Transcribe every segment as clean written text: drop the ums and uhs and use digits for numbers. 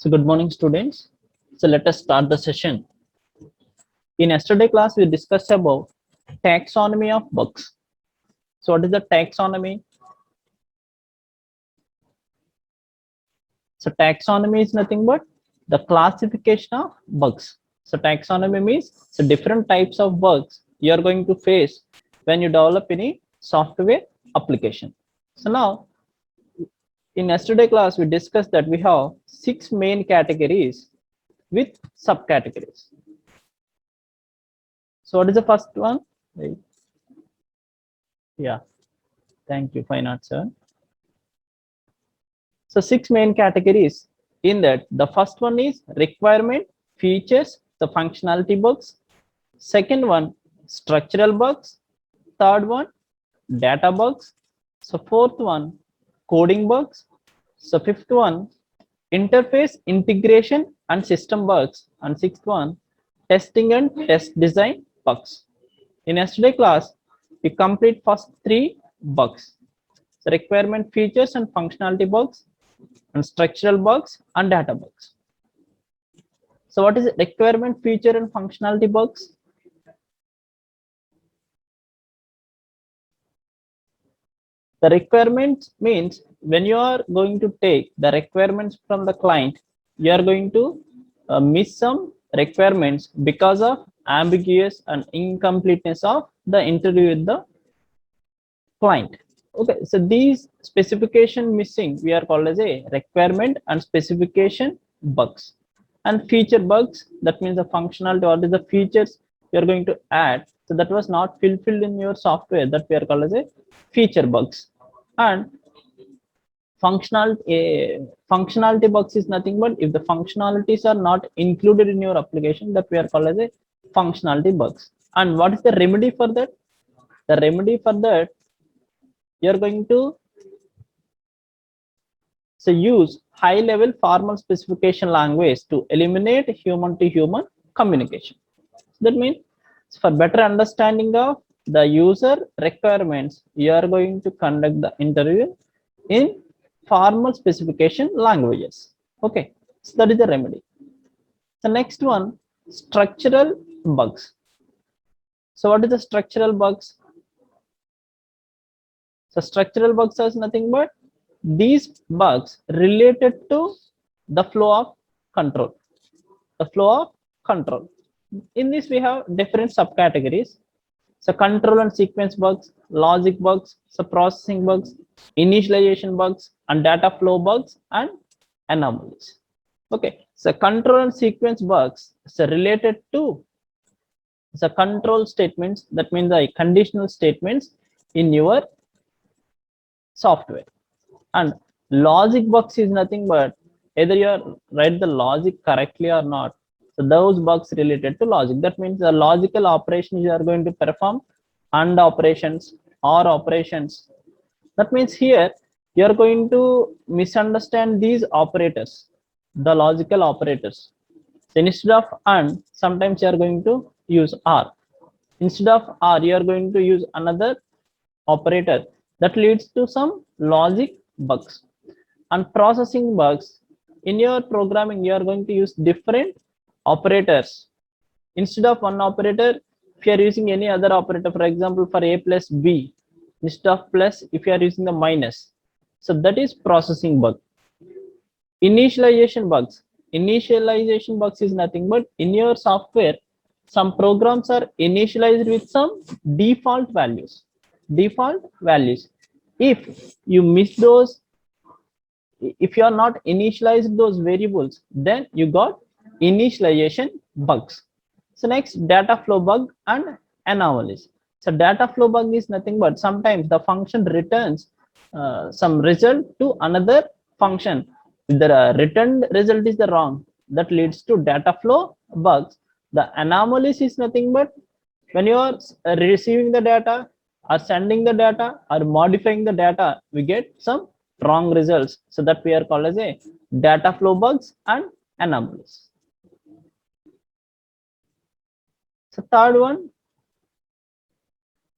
So good morning, students. So let us start the session. In yesterday class, we discussed about taxonomy of bugs. So what is the taxonomy? So taxonomy is nothing but the classification of bugs. So taxonomy means the different types of bugs you are going to face when you develop any software application. So now in yesterday class, we discussed that we have 6 main categories with subcategories. So what is the first one? Yeah, thank you. Fine answer. So 6 main categories. In that, the first one is requirement, features, the functionality bugs. Second one, structural bugs. Third one, data bugs. So fourth one, coding bugs. So fifth one, interface integration and system bugs. And sixth one, testing and test design bugs. In yesterday class, we complete first 3 bugs. So requirement, features and functionality bugs, and structural bugs and data bugs. So what is it? Requirement, feature and functionality bugs? The requirements means when you are going to take the requirements from the client, you are going to miss some requirements because of ambiguous and incompleteness of the interview with the client. Okay, so these specification missing we are called as a requirement and specification bugs. And feature bugs, that means the functionality or the features you are going to add, so that was not fulfilled in your software, that we are called as a feature bugs. And functionality bugs is nothing but if the functionalities are not included in your application, that we are called as a functionality bugs. And what is the remedy for that? The remedy for that, you are going to use high level formal specification language to eliminate human to human communication. That means for better understanding of the user requirements, you are going to conduct the interview in formal specification languages. Okay, so that is the remedy. The next one, structural bugs. So what is the structural bugs? So structural bugs is nothing but these bugs related to the flow of control. The flow of control. In this, we have different subcategories. So control and sequence bugs, logic bugs, so processing bugs, initialization bugs, and data flow bugs and anomalies. Okay, so control and sequence bugs is related to the control statements, that means the conditional statements in your software. And logic bugs is nothing but either you write the logic correctly or not. So those bugs related to logic. That means the logical operations you are going to perform, and operations or operations. That means here you are going to misunderstand these operators, the logical operators. So instead of and, sometimes you are going to use or. Instead of or, you are going to use another operator. That leads to some logic bugs. And processing bugs, in your programming you are going to use different operators. Instead of one operator, if you are using any other operator, for example for a plus b, instead of plus if you are using the minus, so that is processing bug. Initialization bugs is nothing but in your software some programs are initialized with some default values. If you miss those, if you are not initialized those variables, then you got initialization bugs. So next, data flow bug and anomalies. So data flow bug is nothing but sometimes the function returns some result to another function. If the returned result is the wrong, that leads to data flow bugs. The anomalies is nothing but when you are receiving the data or sending the data or modifying the data, we get some wrong results. So that we are called as a data flow bugs and anomalies. So third one,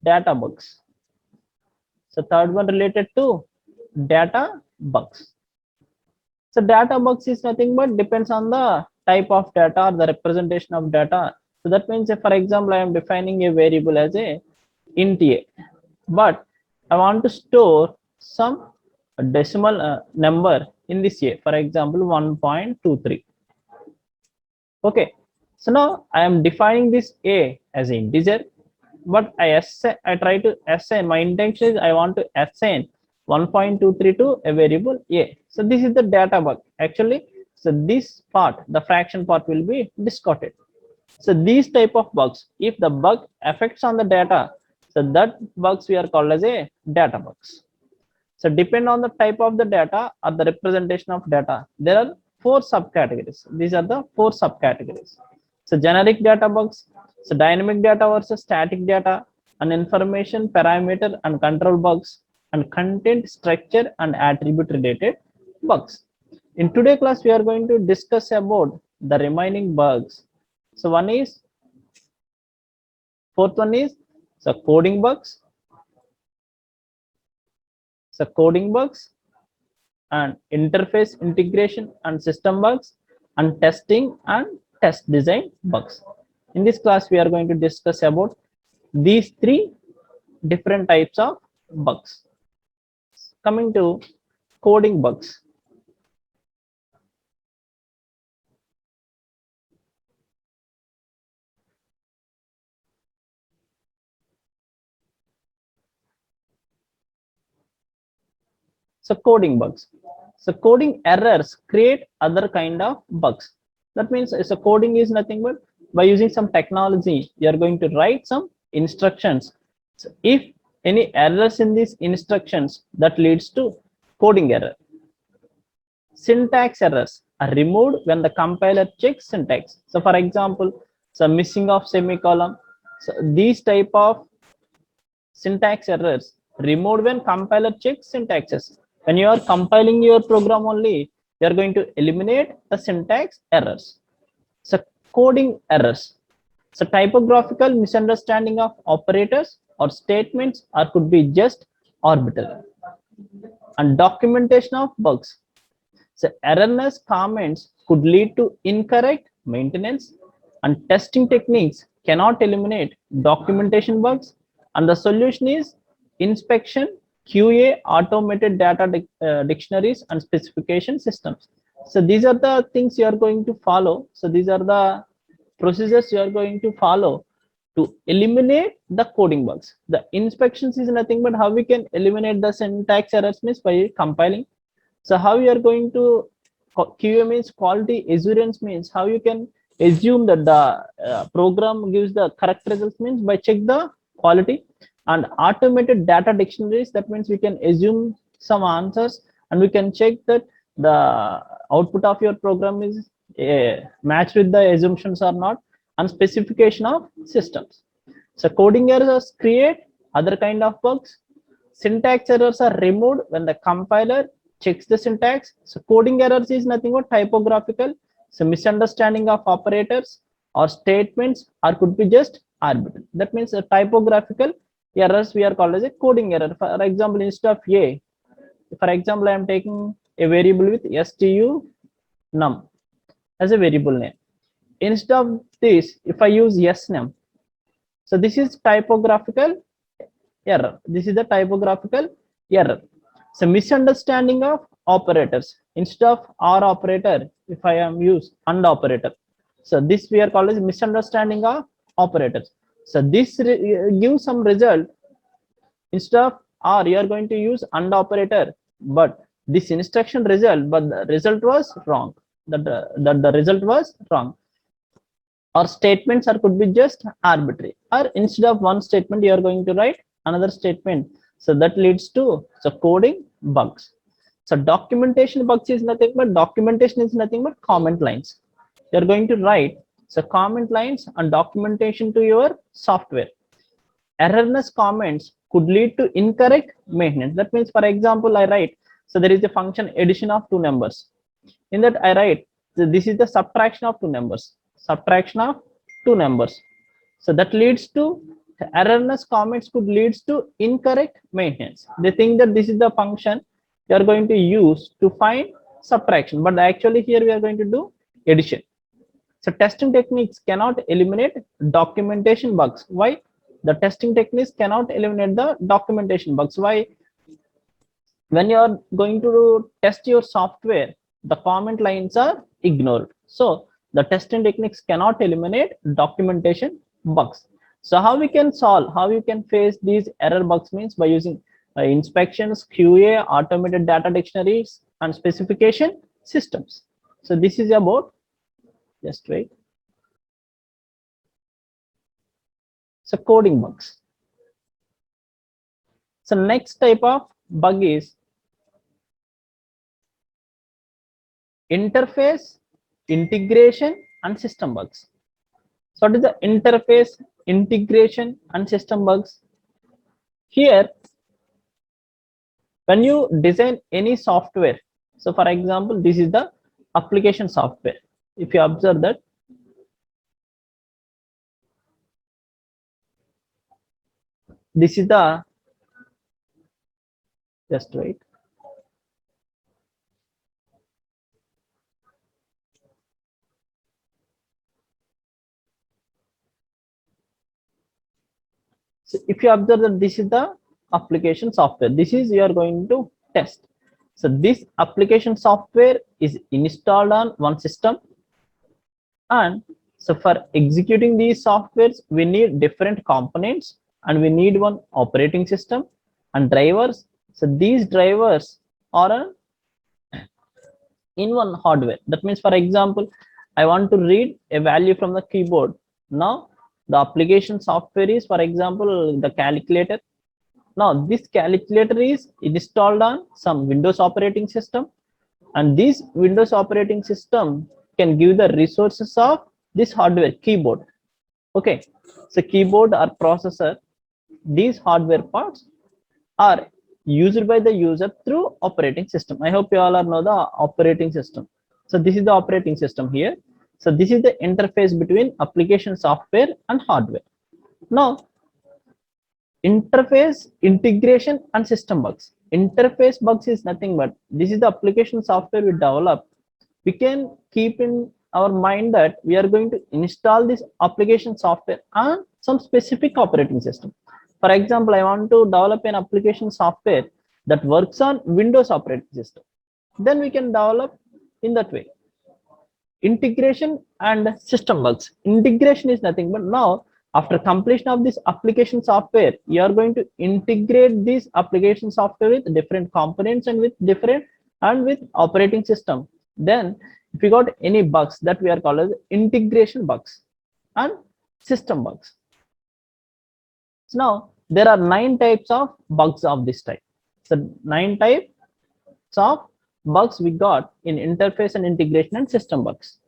data bugs. So third one related to data bugs. So data bugs is nothing but depends on the type of data or the representation of data. So that means if, for example, I am defining a variable as a int a, but I want to store some decimal number in this a, for example 1.23. Okay, so now I am defining this a as an integer, but I try to assign, my intention is I want to assign 1.23 to a variable a. So this is the data bug actually. So this part, the fraction part, will be discarded. So these type of bugs, if the bug affects on the data, so that bugs we are called as a data bugs. So depend on the type of the data or the representation of data, there are four subcategories. These are the four subcategories. So generic data bugs, so dynamic data versus static data, and information parameter and control bugs, and content structure and attribute related bugs. In today's class, we are going to discuss about the remaining bugs. So fourth one is the coding bugs. So coding bugs and interface integration and system bugs, and testing and test design bugs. In this class, we are going to discuss about these three different types of bugs. Coming to coding bugs. So coding bugs. So coding errors create other kind of bugs. That means so coding is nothing but by using some technology, you are going to write some instructions. So if any errors in these instructions, that leads to coding error. Syntax errors are removed when the compiler checks syntax. So for example, some missing of semicolon. So these type of syntax errors removed when compiler checks syntaxes. When you are compiling your program only, you are going to eliminate the syntax errors. So coding errors. So typographical misunderstanding of operators or statements, or could be just arbitrary. And documentation of bugs. So erroneous comments could lead to incorrect maintenance, and testing techniques cannot eliminate documentation bugs. And the solution is inspection, QA, automated data dictionaries, and specification systems. So these are the things you are going to follow. So these are the procedures you are going to follow to eliminate the coding bugs. The inspections is nothing but how we can eliminate the syntax errors means by compiling. So how you are going to QA means quality assurance means how you can assume that the program gives the correct results means by check the quality. And automated data dictionaries, that means we can assume some answers and we can check that the output of your program is matched with the assumptions or not. And specification of systems. So coding errors create other kind of bugs. Syntax errors are removed when the compiler checks the syntax. So coding errors is nothing but typographical, so misunderstanding of operators or statements, or could be just arbitrary. That means a typographical errors we are called as a coding error. For example, instead of a, for example, I am taking a variable with stu num as a variable name. Instead of this, if I use snum, so this is typographical error. This is the typographical error. So misunderstanding of operators. Instead of or operator, if I am use and operator. So this we are called as misunderstanding of operators. So this gives some result. Instead of or, you are going to use and operator, but this instruction result, but the result was wrong. That the result was wrong. Or statements or could be just arbitrary. Or instead of one statement, you are going to write another statement. So that leads to coding bugs. So documentation bugs is nothing but comment lines. You're going to write comment lines and documentation to your software. Erroneous comments could lead to incorrect maintenance. That means, for example, I write, so there is a function addition of two numbers. In that I write, so this is the subtraction of two numbers. So that leads to erroneous comments could leads to incorrect maintenance. They think that this is the function you are going to use to find subtraction, but actually here we are going to do addition. So testing techniques cannot eliminate documentation bugs. Why? The testing techniques cannot eliminate the documentation bugs. Why? When you are going to test your software, the comment lines are ignored. So the testing techniques cannot eliminate documentation bugs. So how we can solve, how you can face these error bugs means by using inspections, QA, automated data dictionaries, and specification systems. So this is about, just wait. So coding bugs. So next type of bug is interface, integration, and system bugs. So what is the interface, integration, and system bugs? Here, when you design any software, so for example, this is the application software. If you observe that, this is the, just wait. So if you observe that this is the application software, this is you are going to test. So this application software is installed on one system, and so for executing these softwares, we need different components, and we need one operating system and drivers. So these drivers are in one hardware. That means, for example, I want to read a value from the keyboard. Now the application software is, for example, the calculator. Now this calculator is installed on some Windows operating system, and this Windows operating system can give the resources of this hardware keyboard. Okay, so keyboard or processor, these hardware parts are used by the user through operating system. I hope you all know the operating system. So this is the operating system here. So this is the interface between application software and hardware. Now interface, integration, and system bugs. Interface bugs is nothing but this is the application software we develop. We can keep in our mind that we are going to install this application software on some specific operating system. For example, I want to develop an application software that works on Windows operating system. Then we can develop in that way. Integration and system bugs. Integration is nothing but now after completion of this application software, you are going to integrate this application software with different components and with different and with operating system. Then if you got any bugs, that we are called as integration bugs and system bugs. So now there are 9 types of bugs of this type. So 9 types of bugs we got in interface and integration and system bugs.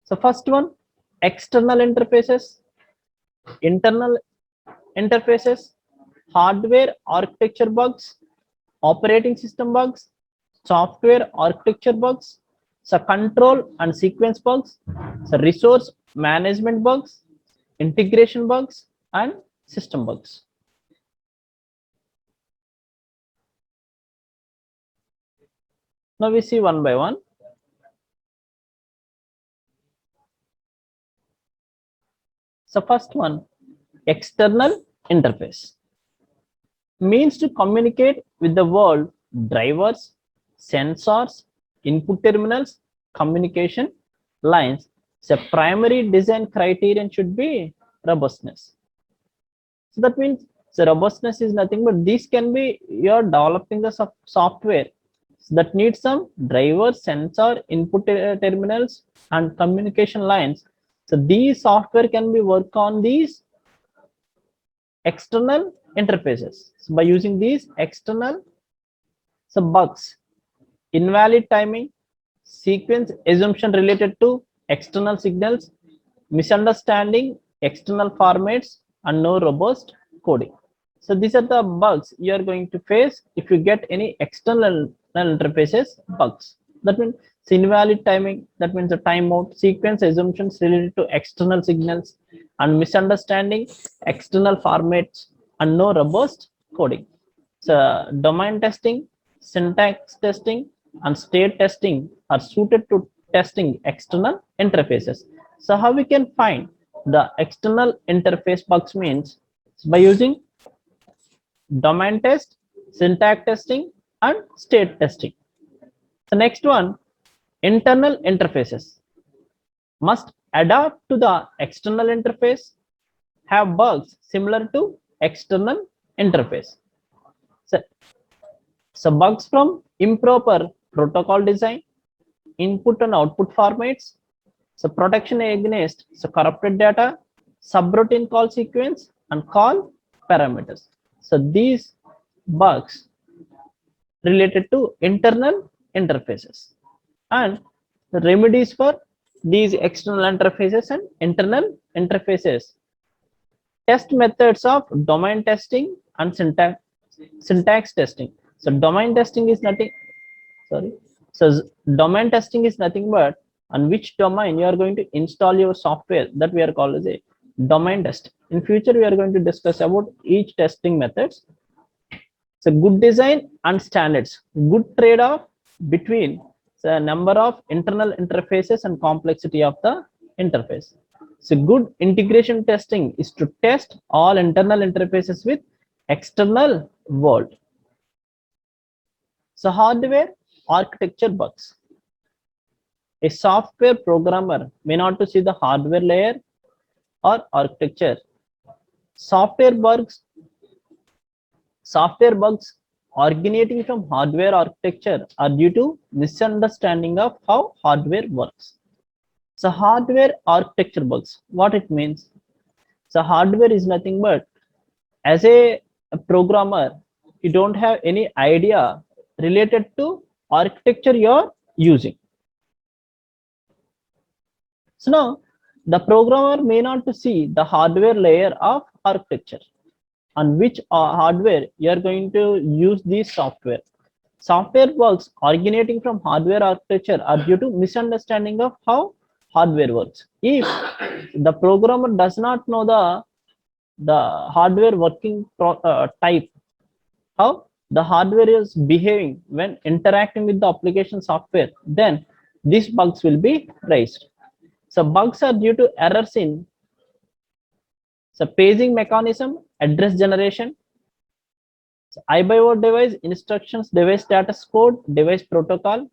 So first one, external interfaces, internal interfaces, hardware architecture bugs, operating system bugs, software architecture bugs, so control and sequence bugs, so resource management bugs, integration bugs, and system bugs. Now we see one by one. So first one, external interface, means to communicate with the world, drivers, sensors, input terminals, communication lines. So primary design criterion should be robustness. So that means the robustness is nothing but this can be you're developing the software that needs some drivers, sensor, input terminals, and communication lines. So these software can be work on these external interfaces. So by using these external bugs, invalid timing, sequence assumption related to external signals, misunderstanding external formats, and no robust coding. So these are the bugs you are going to face if you get any external interfaces bugs. That means So invalid timing, that means the timeout, sequence assumptions related to external signals, and misunderstanding external formats, and no robust coding. So domain testing, syntax testing, and state testing are suited to testing external interfaces. So how we can find the external interface bugs means by using domain test, syntax testing, and state testing. The next one, internal interfaces must adapt to the external interface, have bugs similar to external interface. So, so bugs from improper protocol design, input and output formats, so protection against so corrupted data, subroutine call sequence, and call parameters. So these bugs related to internal interfaces, and the remedies for these external interfaces and internal interfaces. Test methods of domain testing and syntax testing. So domain testing is nothing, sorry. So domain testing is nothing but on which domain you are going to install your software, that we are called as a domain test. In future, we are going to discuss about each testing methods. So good design and standards, good trade-off between the number of internal interfaces and complexity of the interface. So good integration testing is to test all internal interfaces with external world. So hardware architecture bugs. A software programmer may not to see the hardware layer or architecture. Software bugs originating from hardware architecture are due to misunderstanding of how hardware works. So hardware architecture bugs, what it means? So hardware is nothing but, as a programmer, you don't have any idea related to architecture you're using. So now the programmer may not to see the hardware layer of architecture on which hardware you are going to use this software. Software bugs originating from hardware architecture are due to misunderstanding of how hardware works. If the programmer does not know the hardware working type, how the hardware is behaving when interacting with the application software, then these bugs will be raised. So bugs are due to errors in paging mechanism, address generation, so I/O device instructions, device status code, device protocol,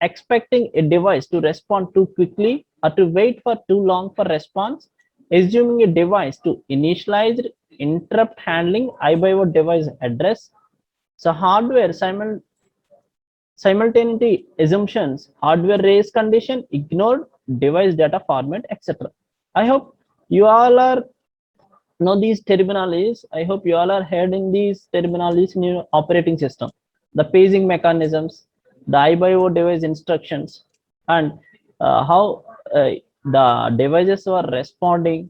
expecting a device to respond too quickly or to wait for too long for response, assuming a device to initialize interrupt handling I/O device address. So hardware simultaneity assumptions, hardware race condition, ignored device data format, etc. I hope you all are know these terminologies. I hope you all are hearing these terminologies in your operating system. The paging mechanisms, the I/O device instructions, and how the devices are responding,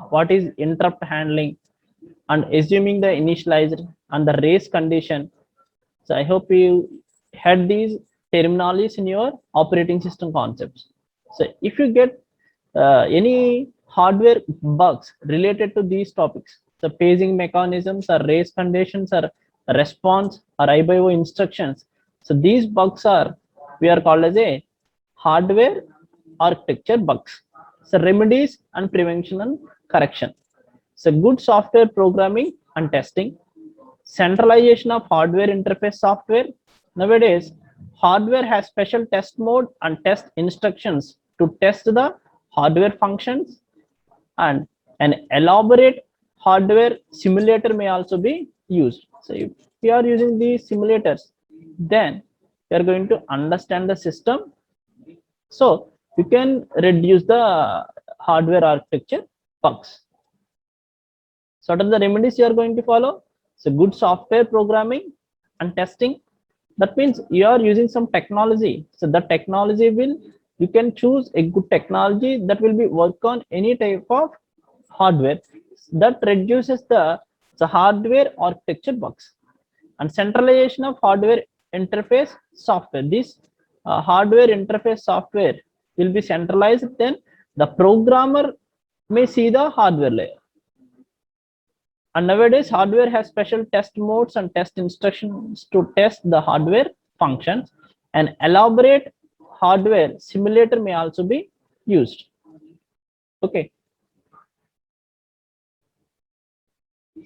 what is interrupt handling, and assuming the initialized and the race condition. So I hope you had these terminologies in your operating system concepts. So if you get any hardware bugs related to these topics, the paging mechanisms or race conditions or response or I/O instructions, so these bugs are, we are called as a hardware architecture bugs. So remedies and prevention and correction. So good software programming and testing, centralization of hardware interface software. Nowadays, hardware has special test mode and test instructions to test the hardware functions, and an elaborate hardware simulator may also be used. So if we are using these simulators, then we are going to understand the system, so you can reduce the hardware architecture bugs. So what are the remedies you are going to follow? So good software programming and testing. That means you are using some technology. So the technology will, you can choose a good technology that will be work on any type of hardware that reduces the hardware architecture bugs. And centralization of hardware interface software. This hardware interface software will be centralized, then the programmer may see the hardware layer. And nowadays, hardware has special test modes and test instructions to test the hardware functions. An elaborate hardware simulator may also be used. Okay.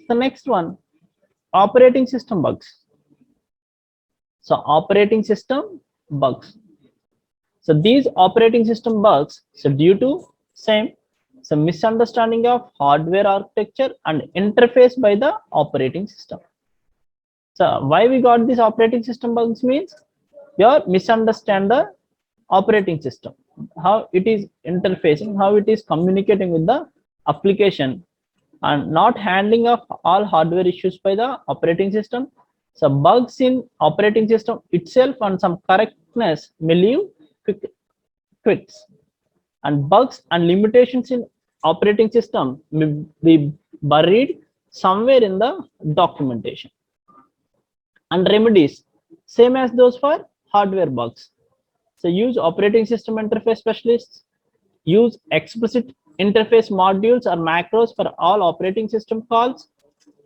The next one, operating system bugs. So operating system bugs. So these operating system bugs, so due to some misunderstanding of hardware architecture and interface by the operating system. So why we got this operating system bugs means you misunderstand the operating system, how it is interfacing, how it is communicating with the application, and not handling of all hardware issues by the operating system. So bugs in operating system itself and some correctness may leave quits, and bugs and limitations in operating system may be buried somewhere in the documentation. And remedies, same as those for hardware bugs. So use operating system interface specialists, use explicit interface modules or macros for all operating system calls.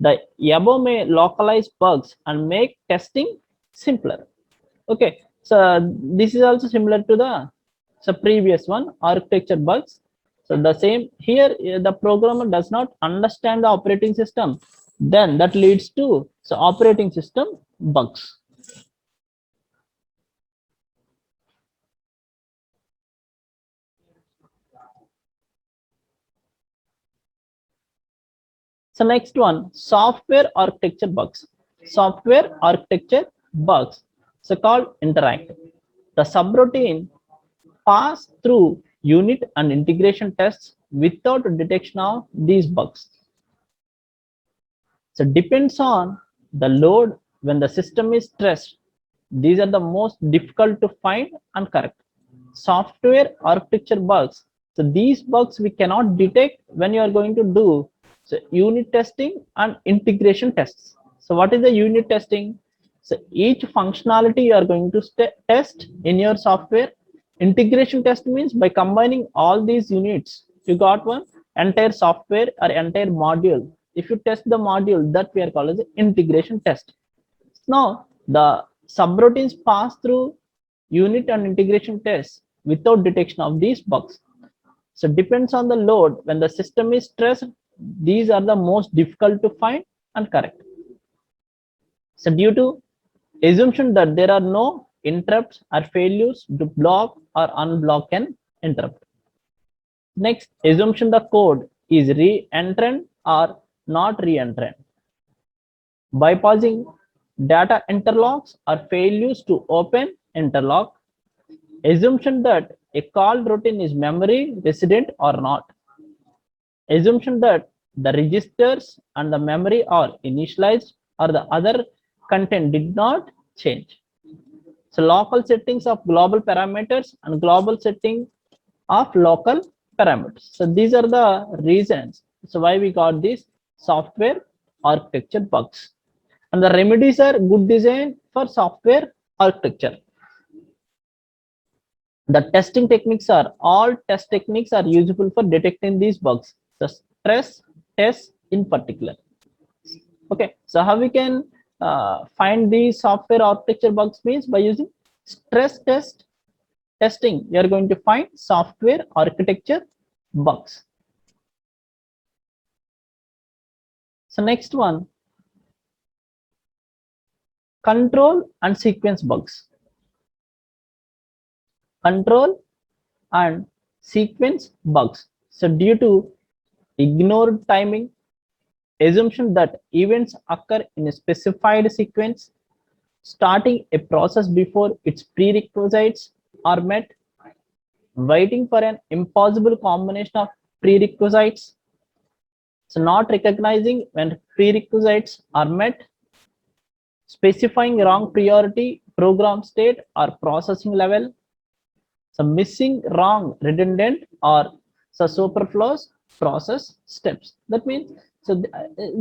The above may localize bugs and make testing simpler. Okay, so this is also similar to the previous one, architecture bugs. So the same here, the programmer does not understand the operating system, then that leads to operating system bugs. So next one, software architecture bugs. Software architecture bugs, so called interact. The subroutine pass through unit and integration tests without detection of these bugs. So depends on the load when the system is stressed. These are the most difficult to find and correct. Software architecture bugs. So these bugs we cannot detect when you are going to do unit testing and integration tests. So what is the unit testing? So each functionality you are going to test in your software. Integration test means by combining all these units, you got one entire software or entire module. If you test the module, that we are called as integration test. Now the subroutines pass through unit and integration tests without detection of these bugs. So depends on the load when the system is stressed. These are the most difficult to find and correct. So due to assumption that there are no interrupts or failures to block or unblock an interrupt. Next, assumption the code is re-entrant or not re-entrant. Bypassing data interlocks or failures to open interlock. Assumption that a call routine is memory resident or not. Assumption that the registers and the memory are initialized or the other content did not change. So local settings of global parameters and global setting of local parameters. So these are the reasons so why we got these software architecture bugs. And the remedies are good design for software architecture. The testing techniques are, all test techniques are useful for detecting these bugs, the stress tests in particular. Okay, so how we can find these software architecture bugs means by using stress testing. You are going to find software architecture bugs. So next one, control and sequence bugs. Control and sequence bugs. So due to ignored timing, assumption that events occur in a specified sequence, starting a process before its prerequisites are met, waiting for an impossible combination of prerequisites, so not recognizing when prerequisites are met, specifying wrong priority, program state or processing level, so missing wrong redundant or superfluous process steps. That means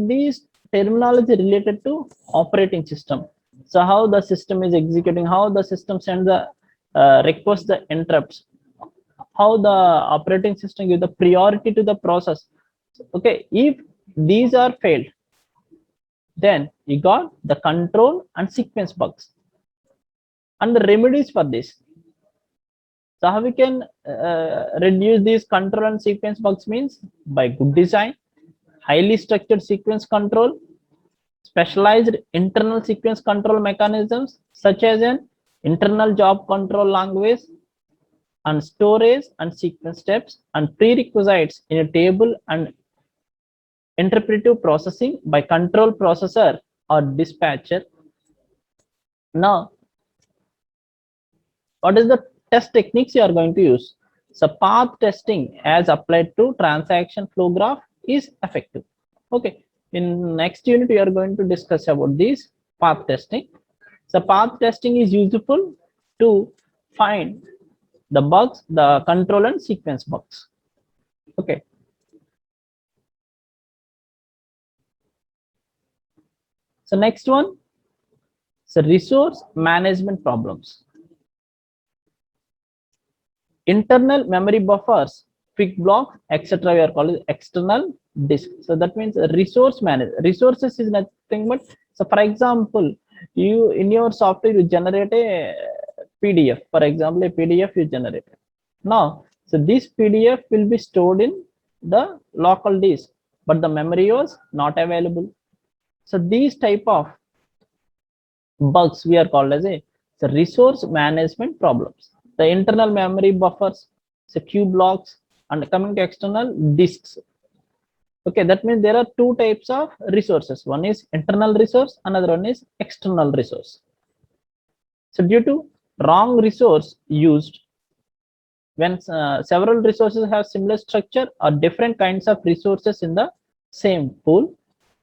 these terminology related to operating system. So how the system is executing, how the system sends the request the interrupts, how the operating system give the priority to the process. Okay, if these are failed, then you got the control and sequence bugs and the remedies for this. So how we can reduce these control and sequence bugs means by good design, highly structured sequence control, specialized internal sequence control mechanisms such as an internal job control language and storage and sequence steps and prerequisites in a table and interpretive processing by control processor or dispatcher. Now, what is the test techniques you are going to use? So path testing as applied to transaction flow graph is effective. Okay, in next unit we are going to discuss about this path testing. So path testing is useful to find the bugs, the control and sequence bugs. Okay. So next one, so resource management problems. Internal memory buffers, quick blocks, etc. We are calling external disk. So that means resource management. Resources is nothing but, so for example, you in your software you generate a PDF. For example, a PDF you generate. Now, so this PDF will be stored in the local disk, but the memory was not available. So these type of bugs we are called as a the resource management problems. The internal memory buffers, so queue blocks, and coming to external disks. Okay, that means there are two types of resources. One is internal resource, another one is external resource. So due to wrong resource used, when several resources have similar structure or different kinds of resources in the same pool,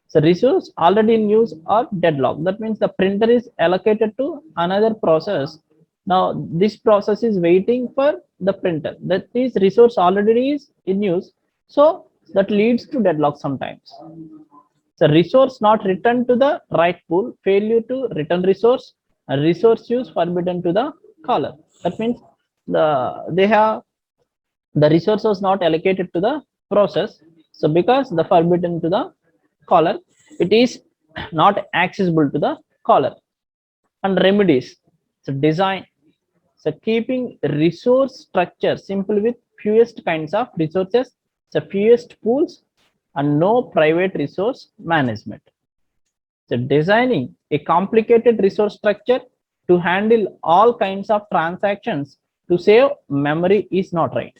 so resource already in use or deadlock. That means the printer is allocated to another process. Now this process is waiting for the printer. That is resource already is in use. So that leads to deadlock sometimes. So resource not returned to the right pool, failure to return resource, and resource use forbidden to the caller. That means the resource was not allocated to the process. So because the forbidden to the caller, it is not accessible to the caller. And remedies, so design, so keeping resource structure simple with fewest kinds of resources, so fewest pools and no private resource management. So designing a complicated resource structure to handle all kinds of transactions to save memory is not right.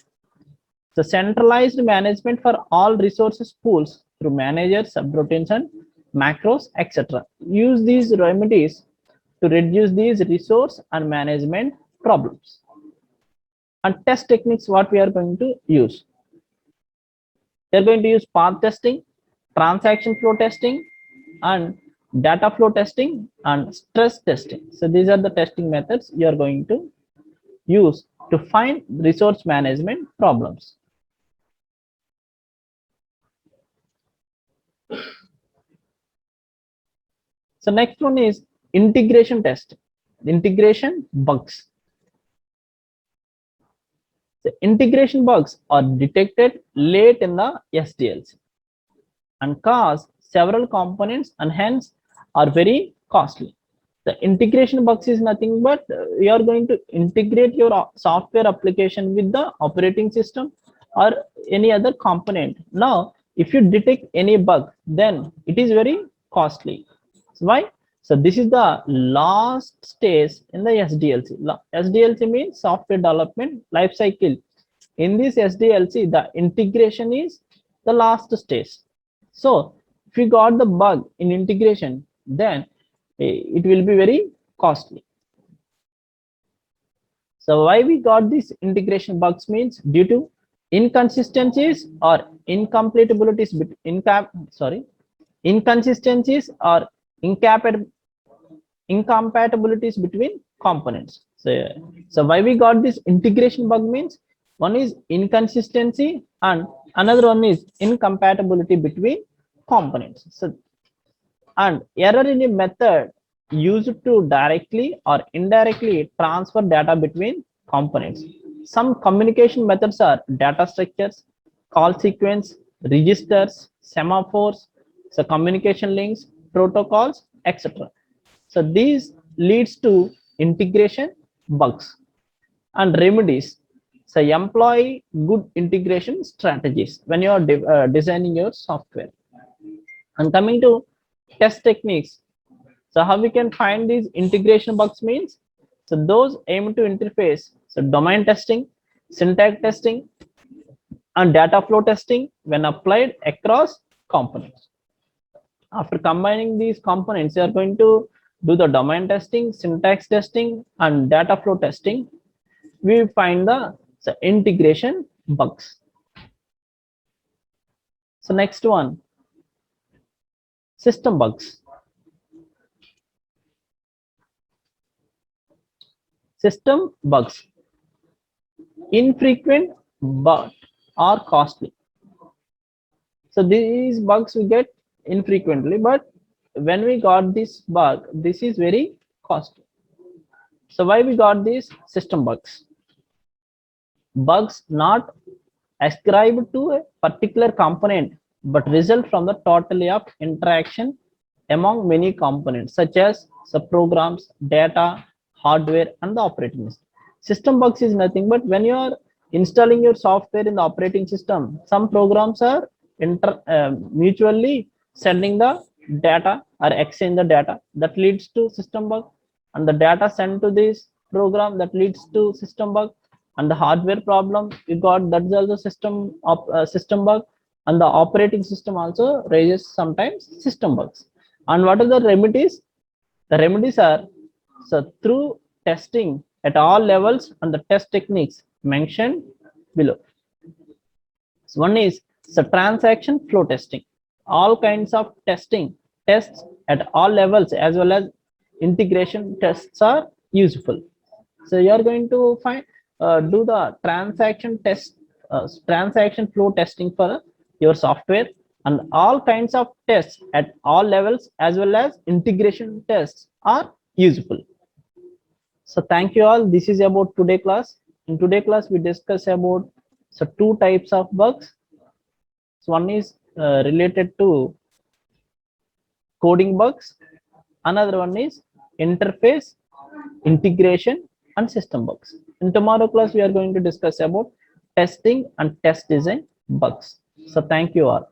So centralized management for all resources pools through managers, subroutines, and macros, etc. Use these remedies to reduce these resource and management problems. And test techniques, what we are going to use. We are going to use path testing, transaction flow testing, and data flow testing and stress testing. So these are the testing methods you are going to use to find resource management problems. So next one is integration test, integration bugs. The integration bugs are detected late in the SDLC and cause several components and hence are very costly. The integration bugs is nothing but you are going to integrate your software application with the operating system or any other component. Now, if you detect any bug, then it is very costly. Why? So this is the last stage in the SDLC. SDLC means software development life cycle. In this SDLC, the integration is the last stage. So if you got the bug in integration, then it will be very costly. So why we got these integration bugs means due to inconsistencies or incompatibilities, inconsistencies or incompatibilities between components. So why we got this integration bug means one is inconsistency and another one is incompatibility between components. So and error in a method used to directly or indirectly transfer data between components. Some communication methods are data structures, call sequence, registers, semaphores, so communication links, protocols, etc. So these leads to integration bugs and remedies. So employ good integration strategies when you are designing your software. And coming to test techniques, so how we can find these integration bugs means, so those aim to interface, so domain testing, syntax testing, and data flow testing when applied across components. After combining these components, you are going to do the domain testing, syntax testing, and data flow testing. We find the integration bugs. So next one, system bugs. System bugs, infrequent but are costly. So these bugs we get infrequently, but when we got this bug, this is very costly. So why we got these system bugs? Bugs not ascribed to a particular component, but result from the totality of interaction among many components, such as subprograms, data, hardware, and the operating system. System bugs is nothing but when you are installing your software in the operating system, some programs are mutually sending the data or exchange the data, that leads to system bug, and the data sent to this program, that leads to system bug, and the hardware problem you got, that's also system bug, and the operating system also raises sometimes system bugs. And what are the remedies? The remedies are, so through testing at all levels and the test techniques mentioned below. So one is the transaction flow testing. All kinds of tests at all levels as well as integration tests are useful. So you are going to do the transaction flow testing for your software, and all kinds of tests at all levels as well as integration tests are useful. So thank you all. This is about today class. In today class we discuss about two types of bugs. So one is related to coding bugs, another one is interface, integration, and system bugs. In tomorrow class we are going to discuss about testing and test design bugs. So thank you all.